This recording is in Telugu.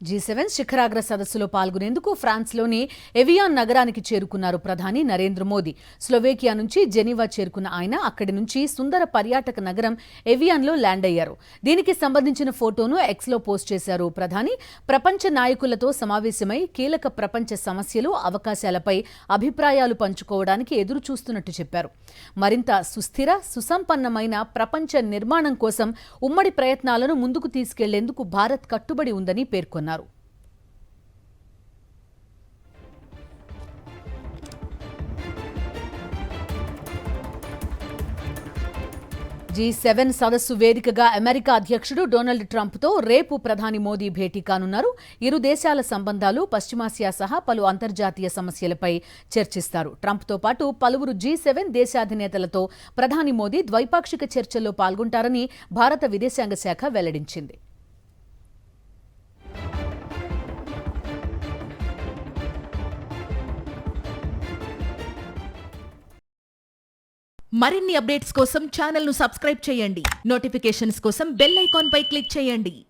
G7 శిఖరాగ్ర సదస్సులో పాల్గొనేందుకు ఫ్రాన్స్లోని ఎవియాన్ నగరానికి చేరుకున్నారు ప్రధాని నరేంద్ర మోదీ. స్లోవేకియా నుంచి జెనీవా చేరుకున్న ఆయన అక్కడి నుంచి సుందర పర్యాటక నగరం ఎవియాన్లో ల్యాండ్ అయ్యారు. దీనికి సంబంధించిన ఫోటోను ఎక్స్లో పోస్ట్ చేశారు ప్రధాని. ప్రపంచ నాయకులతో సమావేశమై కీలక ప్రపంచ సమస్యలు, అవకాశాలపై అభిప్రాయాలు పంచుకోవడానికి ఎదురు చూస్తున్నట్టు చెప్పారు. మరింత సుస్థిర, సుసంపన్నమైన ప్రపంచ నిర్మాణం కోసం ఉమ్మడి ప్రయత్నాలను ముందుకు తీసుకెళ్లేందుకు భారత్ కట్టుబడి ఉందని పేర్కొన్నారు. G7 సదస్సు వేదికగా అమెరికా అధ్యక్షుడు డొనాల్డ్ ట్రంప్తో రేపు ప్రధాని మోదీ భేటీ కానున్నారు. ఇరు దేశాల సంబంధాలు, పశ్చిమాసియా సహా పలు అంతర్జాతీయ సమస్యలపై చర్చిస్తారు. ట్రంప్తో పాటు పలువురు G7 దేశాధినేతలతో ప్రధాని మోదీ ద్వైపాక్షిక చర్చల్లో పాల్గొంటారని భారత విదేశాంగ శాఖ వెల్లడించింది. మరిన్ని అప్డేట్స్ కోసం ఛానల్ ను సబ్స్క్రైబ్ చేయండి. నోటిఫికేషన్స్ కోసం బెల్ ఐకాన్ పై క్లిక్ చేయండి.